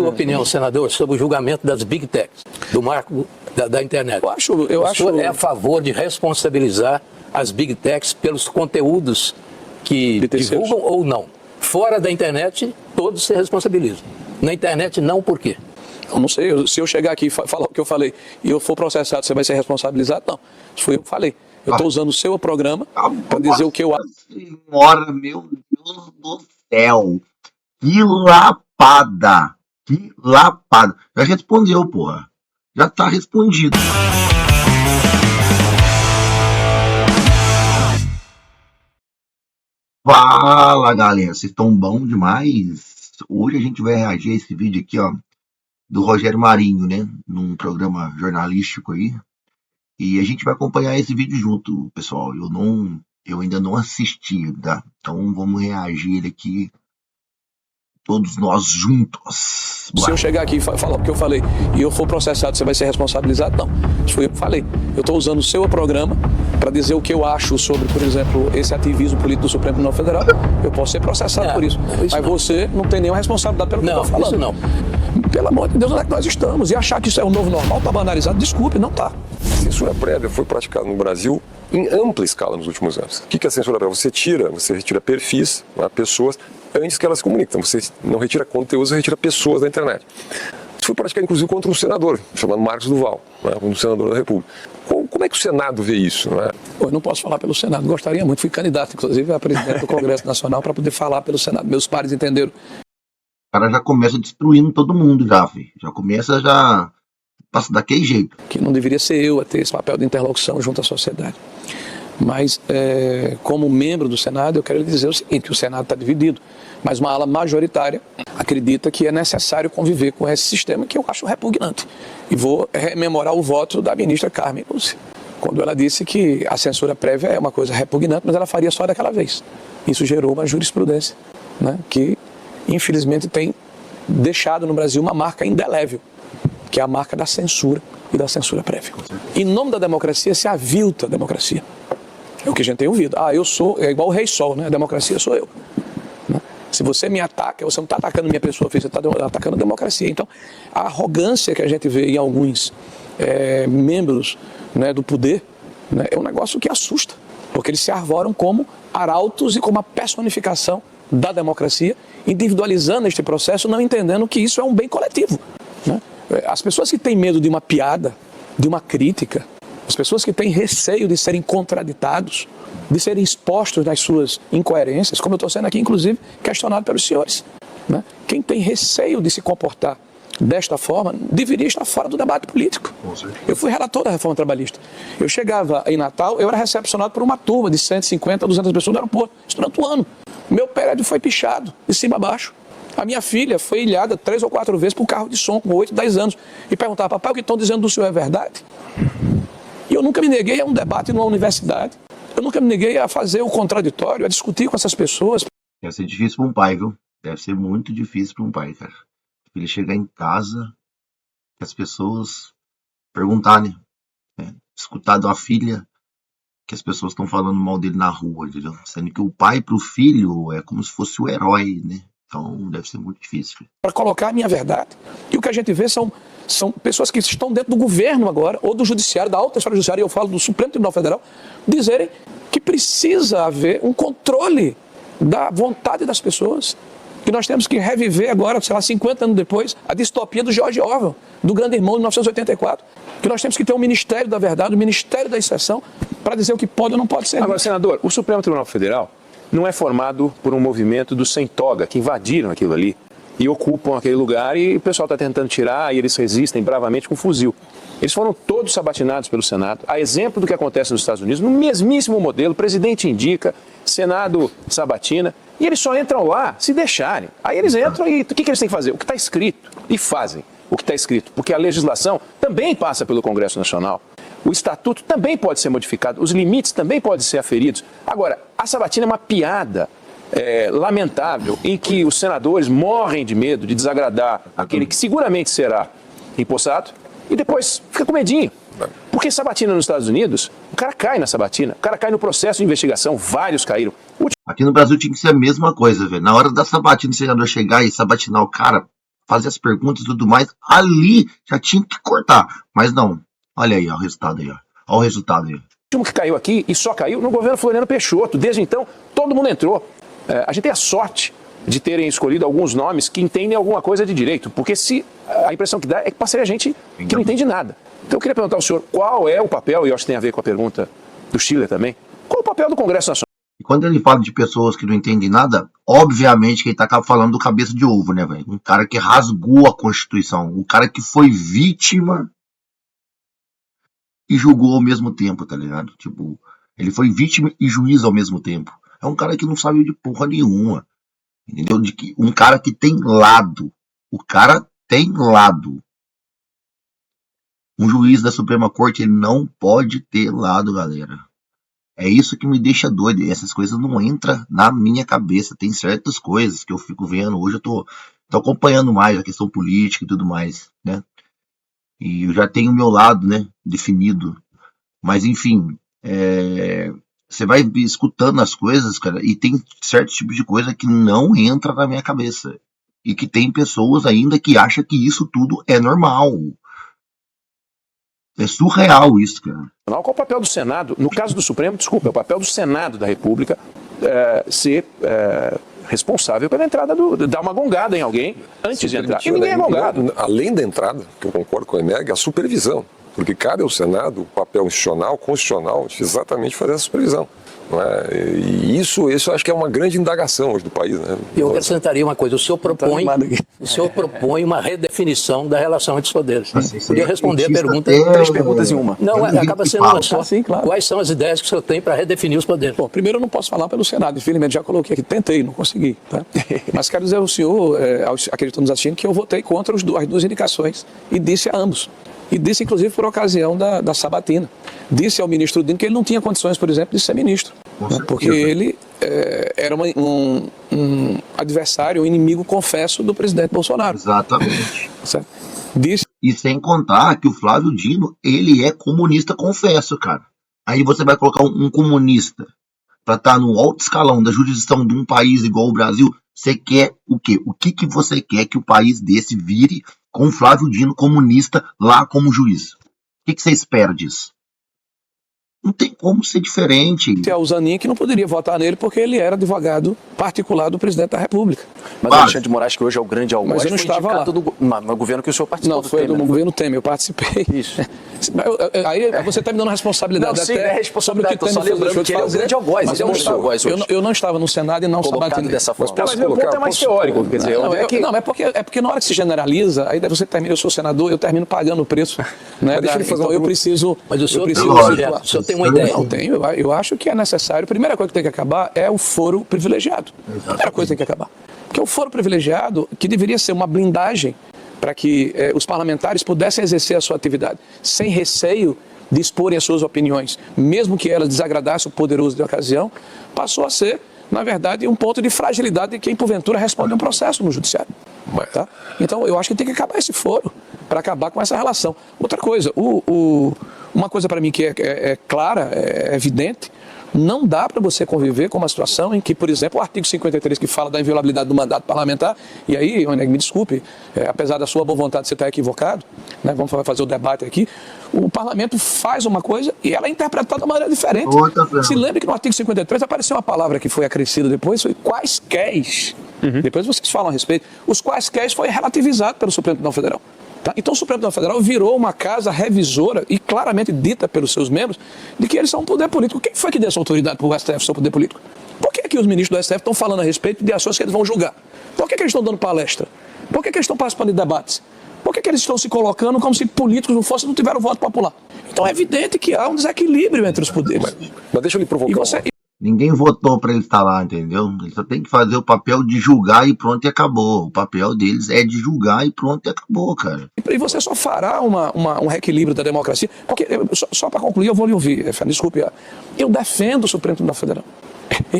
Sua opinião, senador, sobre o julgamento das Big Techs, do marco da internet. Eu acho... O senhor é a favor de responsabilizar as Big Techs pelos conteúdos que divulgam ou não? Fora da internet, todos se responsabilizam. Na internet, não, por quê? Eu não sei, se eu chegar aqui e falar o que eu falei e eu for processado, você vai ser responsabilizado? Não, isso foi eu que falei. Eu estou usando o seu programa para dizer o que eu acho. Senhora, meu Deus do céu, que lapada, que lapada. Já respondeu, porra, já tá respondido. Fala, galera, vocês estão bom demais? Hoje a gente vai reagir a esse vídeo aqui, ó, do Rogério Marinho, né, num programa jornalístico aí, e a gente vai acompanhar esse vídeo junto, pessoal. Eu ainda não assisti, tá? Então vamos reagir aqui, todos nós juntos. Se eu chegar aqui e falar o que eu falei e eu for processado, você vai ser responsabilizado? Não, isso foi eu que falei. Eu estou usando o seu programa para dizer o que eu acho sobre, por exemplo, esse ativismo político do Supremo Tribunal Federal. Eu posso ser processado por isso. Mas não. Você não tem nenhuma responsabilidade pelo que eu estou falando. Isso não. Pelo amor de Deus, onde é que nós estamos? E achar que isso é o novo normal, está banalizado, desculpe, não está. A censura prévia foi praticada no Brasil em ampla escala nos últimos anos. O que é a censura prévia? Você retira perfis, pessoas, antes que elas se comuniquem. Então você não retira conteúdos, você retira pessoas da internet. Isso foi praticado inclusive contra um senador, chamado Marcos Duval, um senador da República. Como é que o Senado vê isso? Eu não posso falar pelo Senado, gostaria muito, fui candidato inclusive a presidente do Congresso Nacional para poder falar pelo Senado. Meus pares entenderam. O cara já começa destruindo todo mundo já, filho. Já começa passa daquele jeito. Que não deveria ser eu a ter esse papel de interlocução junto à sociedade. Mas, como membro do Senado, eu quero lhe dizer o seguinte, que o Senado está dividido, mas uma ala majoritária acredita que é necessário conviver com esse sistema que eu acho repugnante. E vou rememorar o voto da ministra Carmen Lúcia, quando ela disse que a censura prévia é uma coisa repugnante, mas ela faria só daquela vez. Isso gerou uma jurisprudência, que, infelizmente, tem deixado no Brasil uma marca indelével, que é a marca da censura e da censura prévia. Em nome da democracia se avilta a democracia. É o que a gente tem ouvido. Eu sou, é igual o Rei Sol, né? A democracia sou eu. Se você me ataca, você não está atacando minha pessoa física, você está atacando a democracia. Então, a arrogância que a gente vê em alguns membros, do poder, é um negócio que assusta, porque eles se arvoram como arautos e como a personificação da democracia, individualizando este processo, não entendendo que isso é um bem coletivo. As pessoas que têm medo de uma piada, de uma crítica, as pessoas que têm receio de serem contraditados, de serem expostos nas suas incoerências, como eu estou sendo aqui, inclusive, questionado pelos senhores. Quem tem receio de se comportar desta forma, deveria estar fora do debate político. Eu fui relator da reforma trabalhista. Eu chegava em Natal, eu era recepcionado por uma turma de 150 a 200 pessoas do aeroporto, isso durante o ano. Meu prédio foi pichado, de cima a baixo. A minha filha foi ilhada 3 ou 4 vezes por carro de som, com 8, 10 anos. E perguntava, papai, o que estão dizendo do senhor é verdade? E eu nunca me neguei a um debate numa universidade. Eu nunca me neguei a fazer o contraditório, a discutir com essas pessoas. Deve ser difícil para um pai, viu? Deve ser muito difícil para um pai, cara. Ele chegar em casa, que as pessoas perguntarem, escutar da filha, que as pessoas estão falando mal dele na rua, entendeu? Sendo que o pai para o filho é como se fosse o herói, né? Então deve ser muito difícil. Para colocar a minha verdade. E o que a gente vê são pessoas que estão dentro do governo agora, ou do judiciário, da alta esfera judiciária, e eu falo do Supremo Tribunal Federal, dizerem que precisa haver um controle da vontade das pessoas. Que nós temos que reviver agora, 50 anos depois, a distopia do George Orwell, do Grande Irmão de 1984. Que nós temos que ter um Ministério da Verdade, um Ministério da Exceção, para dizer o que pode ou não pode ser. Agora, senador, o Supremo Tribunal Federal não é formado por um movimento dos sem toga, que invadiram aquilo ali e ocupam aquele lugar e o pessoal está tentando tirar e eles resistem bravamente com fuzil. Eles foram todos sabatinados pelo Senado, a exemplo do que acontece nos Estados Unidos, no mesmíssimo modelo, o presidente indica, Senado sabatina, e eles só entram lá se deixarem. Aí eles entram e o que eles têm que fazer? O que está escrito, e fazem o que está escrito, porque a legislação também passa pelo Congresso Nacional. O estatuto também pode ser modificado, os limites também podem ser aferidos. Agora, a sabatina é uma piada lamentável em que os senadores morrem de medo de desagradar aquele que seguramente será empossado e depois fica com medinho. Porque sabatina nos Estados Unidos, o cara cai na sabatina, o cara cai no processo de investigação, vários caíram. Aqui no Brasil tinha que ser a mesma coisa, velho. Na hora da sabatina, o senador chegar e sabatinar o cara, fazer as perguntas e tudo mais, ali já tinha que cortar. Mas não. Olha aí, ó, o resultado aí, ó. Olha o resultado aí. O último que caiu aqui, e só caiu, no governo Floriano Peixoto. Desde então, todo mundo entrou. A gente tem a sorte de terem escolhido alguns nomes que entendem alguma coisa de direito, porque se a impressão que dá é que passaria gente que não entende nada. Então eu queria perguntar ao senhor qual é o papel, e eu acho que tem a ver com a pergunta do Chile também, qual é o papel do Congresso Nacional? E quando ele fala de pessoas que não entendem nada, obviamente que ele tá falando do cabeça de ovo, né, velho? Um cara que rasgou a Constituição, um cara que foi vítima e julgou ao mesmo tempo, tá ligado? Tipo, ele foi vítima e juiz ao mesmo tempo. É um cara que não sabe de porra nenhuma, entendeu? Um cara que tem lado. O cara tem lado. Um juiz da Suprema Corte, ele não pode ter lado, galera. É isso que me deixa doido. Essas coisas não entram na minha cabeça. Tem certas coisas que eu fico vendo. Hoje eu tô acompanhando mais a questão política e tudo mais, né? E eu já tenho o meu lado, né, definido. Mas, enfim, você vai escutando as coisas, cara, e tem certo tipo de coisa que não entra na minha cabeça. E que tem pessoas ainda que acham que isso tudo é normal. É surreal isso, cara. Qual é o papel do Senado, no caso do Supremo, desculpa, é o papel do Senado da República ser responsável pela entrada dar uma gongada em alguém antes de entrar. E ninguém é gongado. Além da entrada, que eu concordo com o Eneg, a supervisão. Porque cabe ao Senado o papel institucional, constitucional, de exatamente fazer essa supervisão. Não é? E isso eu acho que é uma grande indagação hoje do país. Né? Eu acrescentaria uma coisa, o senhor propõe uma redefinição da relação entre os poderes. Podia responder a pergunta, 3 perguntas em uma. Não, acaba sendo uma só. Sim, claro. Quais são as ideias que o senhor tem para redefinir os poderes? Bom, primeiro eu não posso falar pelo Senado, infelizmente já coloquei aqui, tentei, não consegui. Tá? Mas quero dizer ao senhor, acreditando nos assistindo, que eu votei contra as 2 indicações e disse a ambos. E disse, inclusive, por ocasião da sabatina. Disse ao ministro Dino que ele não tinha condições, por exemplo, de ser ministro. Né? Porque ele era um adversário, um inimigo, confesso, do presidente Bolsonaro. Exatamente. Certo? Disse... E sem contar que o Flávio Dino, ele é comunista, confesso, cara. Aí você vai colocar um comunista para estar no alto escalão da jurisdição de um país igual o Brasil. Você quer o quê? O que você quer que o país desse vire com o Flávio Dino comunista lá como juiz? O que você espera disso? Não tem como ser diferente. É o Zanin que não poderia votar nele porque ele era advogado particular do presidente da República. Mas o Alexandre de Moraes, que hoje é o grande algoz, mas eu não estava lá. No governo que o senhor participou. Não, foi do governo Temer, eu participei. Isso. Aí você está me dando responsabilidade. Não, sim, é responsabilidade. Estou só lembrando que ele é o grande algoz. Mas eu não estava no Senado e não sabatinei. Dessa forma. Mas meu ponto é mais teórico. Quer dizer, é porque na hora que se generaliza, aí você termina, eu sou senador, eu termino pagando o preço. Né, então eu preciso... Mas o senhor tem uma ideia? Não, tenho. Eu acho que é necessário. A primeira coisa que tem que acabar é o foro privilegiado. A primeira coisa que tem que acabar. Porque o foro privilegiado, que deveria ser uma blindagem para que os parlamentares pudessem exercer a sua atividade sem receio de exporem as suas opiniões, mesmo que elas desagradassem o poderoso de ocasião, passou a ser, na verdade, um ponto de fragilidade de quem, porventura, responde a um processo no judiciário. Tá? Então, eu acho que tem que acabar esse foro para acabar com essa relação. Outra coisa, uma coisa para mim que é clara, é evidente, não dá para você conviver com uma situação em que, por exemplo, o artigo 53 que fala da inviolabilidade do mandato parlamentar, e aí, me desculpe, apesar da sua boa vontade você estar equivocado, né, vamos fazer o debate aqui, o parlamento faz uma coisa e ela é interpretada de uma maneira diferente. Se lembre que no artigo 53 apareceu uma palavra que foi acrescida depois, foi quaisquer. Depois vocês falam a respeito. Os quaisquer foi relativizado pelo Supremo Tribunal Federal. Tá? Então o Supremo Tribunal Federal virou uma casa revisora e claramente dita pelos seus membros de que eles são um poder político. Quem foi que deu essa autoridade para o STF, seu poder político? Por que os ministros do STF estão falando a respeito de ações que eles vão julgar? Por que eles estão dando palestra? Por que eles estão participando de debates? Por que eles estão se colocando como se políticos não tiveram voto popular? Então é evidente que há um desequilíbrio entre os poderes. Mas deixa eu lhe provocar. Ninguém votou para ele estar lá, entendeu? Ele só tem que fazer o papel de julgar e pronto, e acabou. O papel deles é de julgar e pronto, e acabou, cara. E você só fará um reequilíbrio da democracia. Porque, só para concluir, eu vou lhe ouvir, desculpe. Eu defendo o Supremo Tribunal Federal.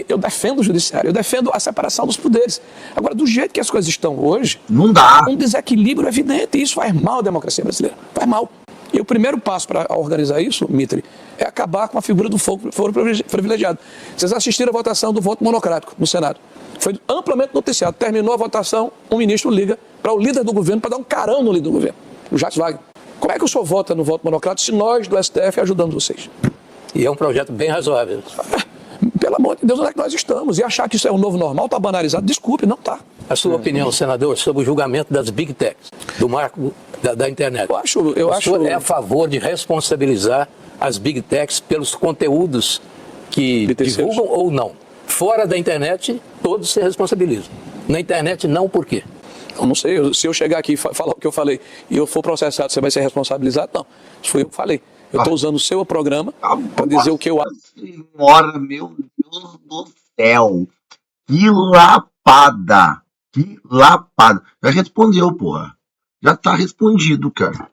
Eu defendo o Judiciário, eu defendo a separação dos poderes. Agora, do jeito que as coisas estão hoje, não dá. Um desequilíbrio evidente. E isso faz mal à democracia brasileira. Faz mal. E o primeiro passo para organizar isso, Mitri, é acabar com a figura do foro privilegiado. Vocês assistiram a votação do voto monocrático no Senado. Foi amplamente noticiado. Terminou a votação, um ministro liga para o líder do governo, para dar um carão no líder do governo, o Jacques Wagner. Como é que o senhor vota no voto monocrático se nós do STF ajudamos vocês? E é um projeto bem razoável. Pelo amor de Deus, onde é que nós estamos? E achar que isso é um novo normal, está banalizado? Desculpe, não está. A sua opinião, senador, sobre o julgamento das Big Techs, do marco da internet. Eu o acho... senhor é a favor de responsabilizar as Big Techs pelos conteúdos que divulgam ou não? Fora da internet, todos se responsabilizam. Na internet, não, por quê? Eu não sei, se eu chegar aqui e falar o que eu falei e eu for processado, você vai ser responsabilizado? Não, isso foi eu que falei. Eu estou usando o seu programa para dizer o que eu acho. Senhora, meu Deus do céu. Que lapada. Que lapada. Já respondeu, porra. Já tá respondido, cara.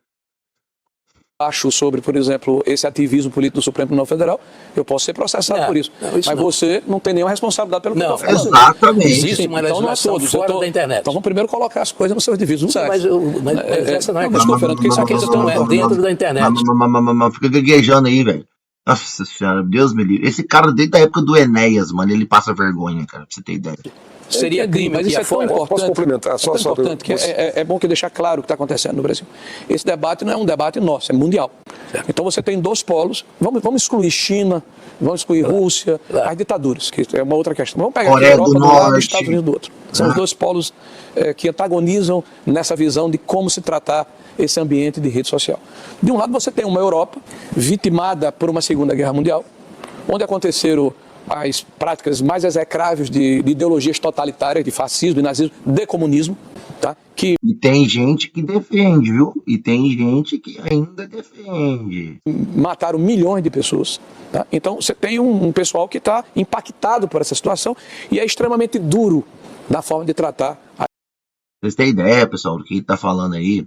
Acho sobre, por exemplo, esse ativismo político do Supremo Tribunal Federal, eu posso ser processado por isso. Mas não. Você não tem nenhuma responsabilidade pelo que eu estou falando. Exatamente. Existe uma legislação fora da internet. Então vamos primeiro colocar as coisas nos seus devidos lugares. Mas essa não é desculpa, Fernando, porque isso aqui não é dentro da internet. Fica gaguejando aí, velho. Nossa senhora, Deus me livre. Esse cara, desde a época do Enéas, mano, ele passa vergonha, cara, pra você ter ideia. Seria crime, mas isso é tão importante. Posso complementar? Só importante que é bom que deixar claro o que está acontecendo no Brasil. Esse debate não é um debate nosso, é mundial. Então você tem dois polos. Vamos excluir China, vamos excluir Rússia, as ditaduras, que é uma outra questão. Vamos pegar Coreia a Europa do do lado e Norte. os Estados Unidos do outro. São os dois polos que antagonizam nessa visão de como se tratar esse ambiente de rede social. De um lado você tem uma Europa vitimada por uma Segunda Guerra Mundial, onde aconteceram as práticas mais execráveis de ideologias totalitárias, de fascismo, de nazismo, de comunismo, tá? Que E tem gente que defende, viu? E tem gente que ainda defende. mataram milhões de pessoas. Tá? Então você tem um pessoal que está impactado por essa situação e é extremamente duro na forma de tratar. Vocês têm ideia, pessoal, do que está falando aí?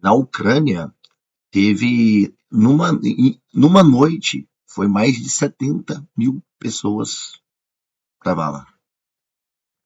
Na Ucrânia, teve, numa noite, foi mais de 70 mil pessoas que estavam lá.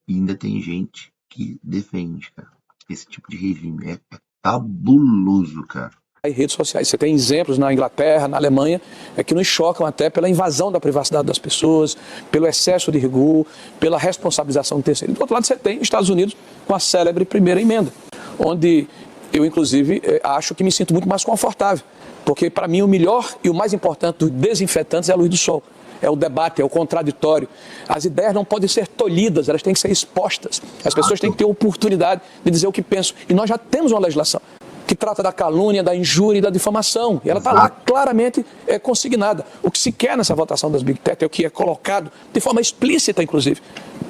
E ainda tem gente que defende, cara. Esse tipo de regime é cabuloso, cara. Em redes sociais. Você tem exemplos na Inglaterra, na Alemanha, que nos chocam até pela invasão da privacidade das pessoas, pelo excesso de rigor, pela responsabilização do terceiro. Do outro lado, você tem Estados Unidos com a célebre primeira emenda, onde eu, inclusive, acho que me sinto muito mais confortável, porque, para mim, o melhor e o mais importante dos desinfetantes é a luz do sol. É o debate, é o contraditório. As ideias não podem ser tolhidas, elas têm que ser expostas. As pessoas têm que ter oportunidade de dizer o que pensam. E nós já temos uma legislação que trata da calúnia, da injúria e da difamação. E ela está lá claramente consignada. O que se quer nessa votação das Big Tech, é o que é colocado de forma explícita, inclusive,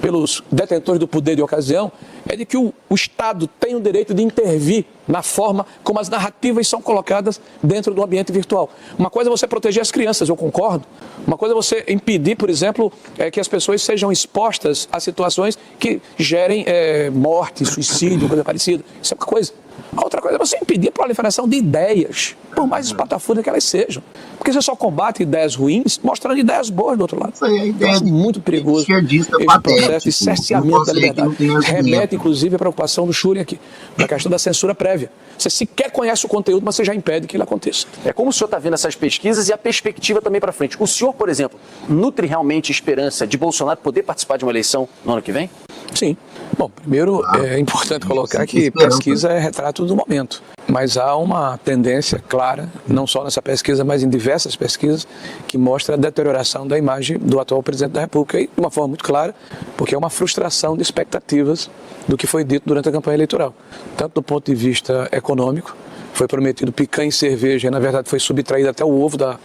pelos detentores do poder de ocasião, é de que o Estado tem o direito de intervir na forma como as narrativas são colocadas dentro do ambiente virtual. Uma coisa é você proteger as crianças, eu concordo. Uma coisa é você impedir, por exemplo, que as pessoas sejam expostas a situações que gerem morte, suicídio, coisa parecida. Isso é uma coisa. A outra coisa é você impedir a proliferação de ideias, por mais espatafúrdias que elas sejam. Porque você só combate ideias ruins mostrando ideias boas do outro lado. Isso aí é ideia. Eu acho muito perigoso esse processo de cerceamento da liberdade. Remete, inclusive, à preocupação do Schury aqui, da questão da censura prévia. Você sequer conhece o conteúdo, mas você já impede que ele aconteça. É como o senhor está vendo essas pesquisas e a perspectiva também para frente. O senhor, por exemplo, nutre realmente esperança de Bolsonaro poder participar de uma eleição no ano que vem? Sim. Bom, primeiro é importante colocar que pesquisa é retrato do momento. Mas há uma tendência clara, não só nessa pesquisa, mas em diversas pesquisas, que mostra a deterioração da imagem do atual presidente da República, e de uma forma muito clara, porque é uma frustração de expectativas do que foi dito durante a campanha eleitoral. Tanto do ponto de vista econômico, foi prometido picanha e cerveja, e na verdade foi subtraído até o ovo da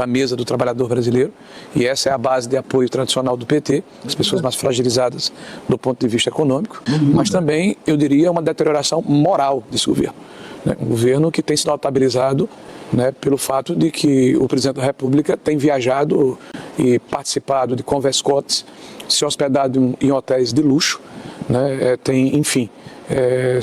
mesa do trabalhador brasileiro, e essa é a base de apoio tradicional do PT, as pessoas mais fragilizadas do ponto de vista econômico, mas também, eu diria, uma deterioração moral desse governo. Um governo que tem se notabilizado, pelo fato de que o presidente da República tem viajado e participado de converscotes, se hospedado em hotéis de luxo, tem, enfim,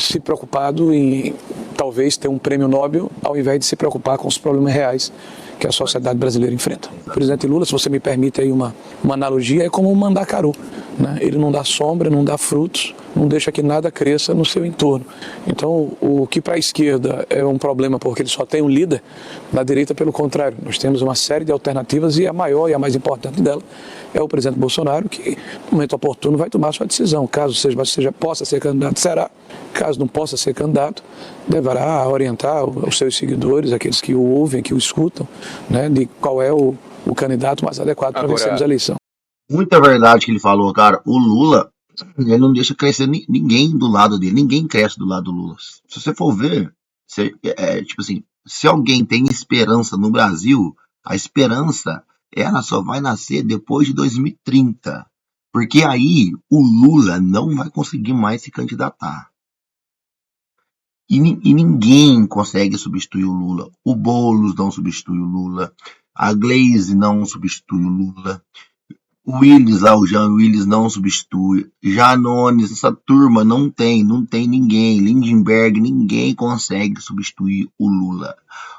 se preocupado em talvez ter um prêmio Nobel, ao invés de se preocupar com os problemas reais que a sociedade brasileira enfrenta. O presidente Lula, se você me permite aí uma analogia, é como um mandacaru. né? Ele não dá sombra, não dá frutos, não deixa que nada cresça no seu entorno. Então, o que para a esquerda é um problema porque ele só tem um líder, na direita, pelo contrário, nós temos uma série de alternativas e a maior e a mais importante dela é o presidente Bolsonaro, que no momento oportuno vai tomar sua decisão. Caso possa ser candidato, será. Caso não possa ser candidato, deverá orientar os seus seguidores, aqueles que o ouvem, que o escutam, né, de qual é o candidato mais adequado para vencermos a eleição. Muita verdade que ele falou, cara. O Lula, ele não deixa crescer ninguém do lado dele. Ninguém cresce do lado do Lula. Se você for ver, tipo assim, se alguém tem esperança no Brasil, a esperança, ela só vai nascer depois de 2030. Porque aí o Lula não vai conseguir mais se candidatar. E ninguém consegue substituir o Lula. O Boulos não substitui o Lula. A Glaze não substitui o Lula. O Willis lá, o Jean Willis não substitui. Janones, essa turma não tem ninguém. Lindenberg, ninguém consegue substituir o Lula.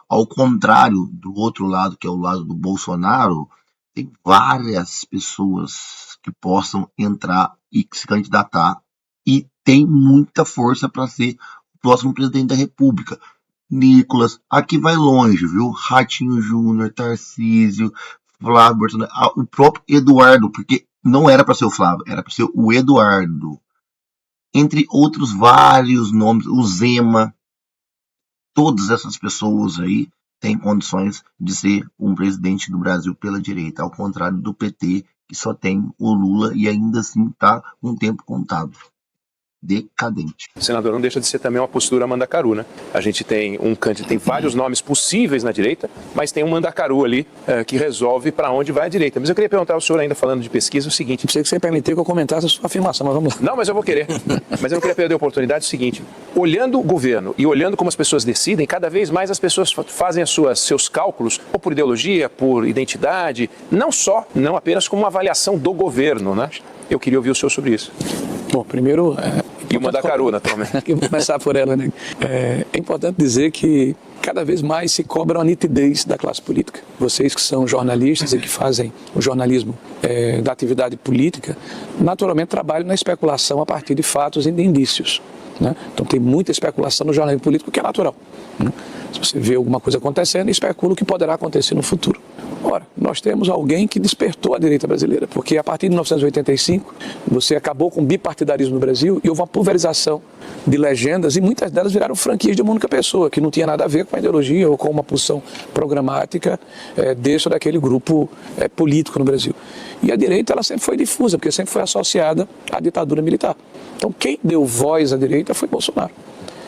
Ao contrário do outro lado, que é o lado do Bolsonaro, tem várias pessoas que possam entrar e se candidatar e tem muita força para ser o próximo presidente da República. Nicolas, aqui vai longe, viu? Ratinho Júnior, Tarcísio, Flávio Bolsonaro, o próprio Eduardo, porque não era para ser o Flávio, era para ser o Eduardo. Entre outros vários nomes, o Zema, todas essas pessoas aí têm condições de ser um presidente do Brasil pela direita, ao contrário do PT, que só tem o Lula e ainda assim está um tempo contado. Decadente. Senador, não deixa de ser também uma postura mandacaru, né? A gente tem tem vários nomes possíveis na direita, mas tem um mandacaru ali que resolve para onde vai a direita. Mas eu queria perguntar ao senhor, ainda falando de pesquisa, o seguinte... Não sei que você permitiu que eu comentasse a sua afirmação, mas vamos lá. Não, mas eu vou querer. Mas eu não queria perder a oportunidade. O seguinte, olhando o governo e olhando como as pessoas decidem, cada vez mais as pessoas fazem seus cálculos, ou por ideologia, por identidade, não apenas como uma avaliação do governo, né? Eu queria ouvir o senhor sobre isso. Bom, primeiro... E o mandacaru, naturalmente. Eu vou começar por ela, né? É importante dizer que cada vez mais se cobra a nitidez da classe política. Vocês que são jornalistas e que fazem o jornalismo da atividade política, naturalmente trabalham na especulação a partir de fatos e de indícios, né? Então tem muita especulação no jornalismo político, que é natural, né? Se você vê alguma coisa acontecendo, especula o que poderá acontecer no futuro. Ora, nós temos alguém que despertou a direita brasileira, porque a partir de 1985 você acabou com o bipartidarismo no Brasil e houve uma pulverização de legendas e muitas delas viraram franquias de uma única pessoa, que não tinha nada a ver com a ideologia ou com uma posição programática desse ou daquele grupo político no Brasil. E a direita ela sempre foi difusa, porque sempre foi associada à ditadura militar. Então quem deu voz à direita foi Bolsonaro.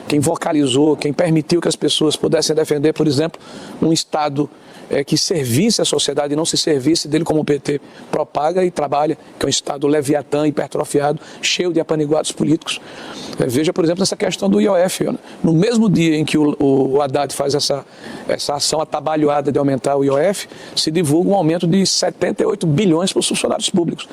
Quem vocalizou, quem permitiu que as pessoas pudessem defender, por exemplo, um Estado que servisse à sociedade e não se servisse dele como o PT propaga e trabalha, que é um Estado leviatã, hipertrofiado, cheio de apaniguados políticos. Veja, por exemplo, essa questão do IOF. Né? No mesmo dia em que o Haddad faz essa ação atabalhoada de aumentar o IOF, se divulga um aumento de 78 bilhões para os funcionários públicos,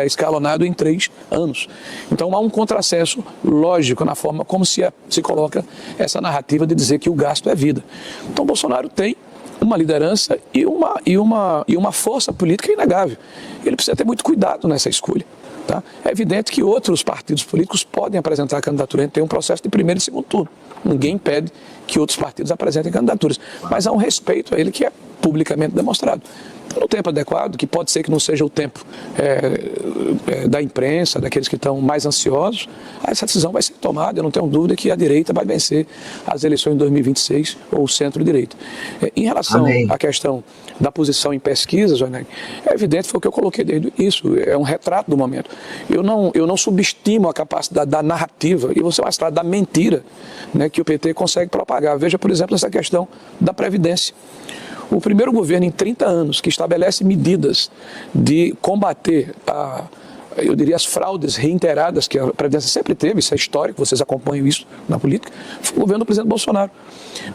escalonado em 3 anos. Então há um contrassenso lógico na forma como se coloca essa narrativa de dizer que o gasto é vida. Então Bolsonaro tem uma liderança e uma força política inegável. Ele precisa ter muito cuidado nessa escolha. Tá? É evidente que outros partidos políticos podem apresentar candidatura, a gente tem um processo de primeiro e segundo turno. Ninguém impede que outros partidos apresentem candidaturas, mas há um respeito a ele que é publicamente demonstrado. No tempo adequado, que pode ser que não seja o tempo da imprensa, daqueles que estão mais ansiosos, essa decisão vai ser tomada. Eu não tenho dúvida que a direita vai vencer as eleições de 2026 ou o centro-direita. Em relação à questão da posição em pesquisas, é evidente, foi o que eu coloquei desde o início, é um retrato do momento. Eu não subestimo a capacidade da narrativa e você vai falar da mentira, né, que o PT consegue propagar. Veja, por exemplo, essa questão da Previdência. O primeiro governo em 30 anos que estabelece medidas de combater eu diria, as fraudes reiteradas que a Previdência sempre teve, isso é histórico, vocês acompanham isso na política, foi o governo do presidente Bolsonaro.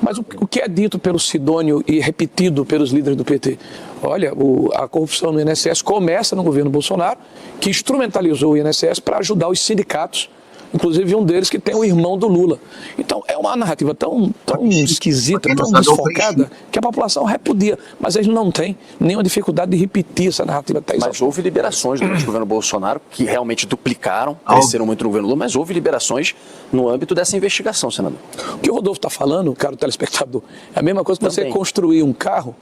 Mas o que é dito pelo Sidônio e repetido pelos líderes do PT? Olha, a corrupção no INSS começa no governo Bolsonaro, que instrumentalizou o INSS para ajudar os sindicatos inclusive um deles que tem o irmão do Lula. Então, é uma narrativa tão esquisita, tão desfocada, que a população repudia. Mas eles não têm nenhuma dificuldade de repetir essa narrativa. Mas houve liberações durante o governo Bolsonaro que realmente duplicaram, cresceram muito no governo Lula, mas houve liberações no âmbito dessa investigação, senador. O que o Rodolfo está falando, caro telespectador, é a mesma coisa que você construir um carro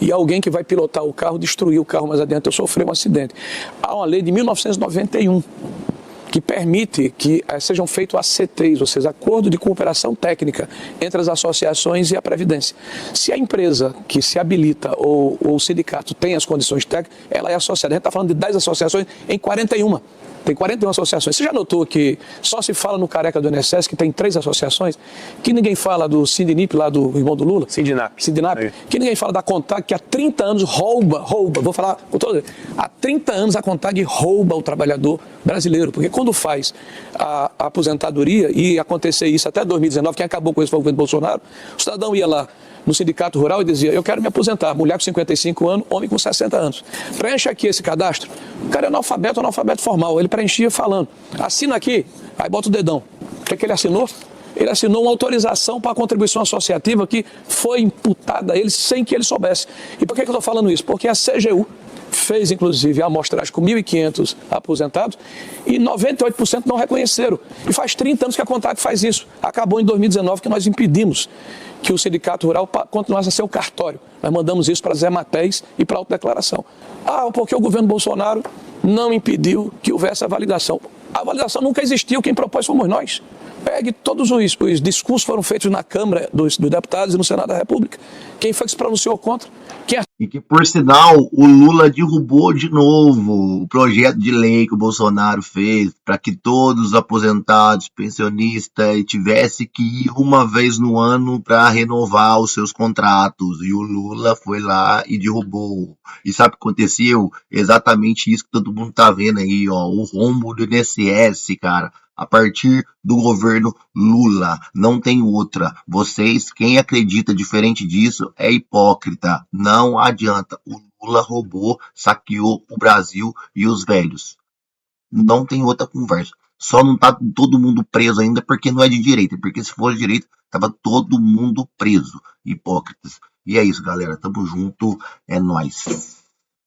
e alguém que vai pilotar o carro destruir o carro mais adiante ou sofrer um acidente. Há uma lei de 1991 que permite que sejam feitos ACTs, ou seja, acordo de cooperação técnica entre as associações e a Previdência. Se a empresa que se habilita ou o sindicato tem as condições técnicas, ela é associada. A gente está falando de 10 associações em 41. Tem 41 associações. Você já notou que só se fala no careca do INSS, que tem 3 associações, que ninguém fala do Sindinip, lá do irmão do Lula? Sindinap. Que ninguém fala da CONTAG, que há 30 anos rouba, vou falar com todo. Há 30 anos a CONTAG rouba o trabalhador brasileiro, porque quando faz a aposentadoria, e acontecer isso até 2019, quem acabou com isso foi o governo Bolsonaro, o cidadão ia lá no sindicato rural e dizia, eu quero me aposentar, mulher com 55 anos, homem com 60 anos. Preencha aqui esse cadastro. O cara é analfabeto formal, ele preenchia falando, assina aqui, aí bota o dedão. O que é que ele assinou? Ele assinou uma autorização para a contribuição associativa que foi imputada a ele sem que ele soubesse. E por que eu estou falando isso? Porque a CGU fez, inclusive, a amostragem com 1.500 aposentados e 98% não reconheceram. E faz 30 anos que a CONTAG faz isso. Acabou em 2019 que nós impedimos que o Sindicato Rural continuasse a ser o cartório. Nós mandamos isso para as Ematéis e para a autodeclaração. Porque o governo Bolsonaro não impediu que houvesse a validação. A validação nunca existiu, quem propôs fomos nós. Pegue todos os discursos foram feitos na Câmara dos Deputados e no Senado da República. Quem foi que se pronunciou contra? E que, por sinal, o Lula derrubou de novo o projeto de lei que o Bolsonaro fez para que todos os aposentados, pensionistas, tivessem que ir uma vez no ano para renovar os seus contratos. E o Lula foi lá e derrubou. E sabe o que aconteceu? Exatamente isso que todo mundo tá vendo aí, ó, o rombo do INSS, cara. A partir do governo Lula, não tem outra. Vocês, quem acredita diferente disso, é hipócrita. Não adianta. O Lula roubou, saqueou o Brasil e os velhos. Não tem outra conversa. Só não tá todo mundo preso ainda porque não é de direita. Porque se fosse de direita, tava todo mundo preso. Hipócritas. E é isso, galera. Tamo junto. É nóis.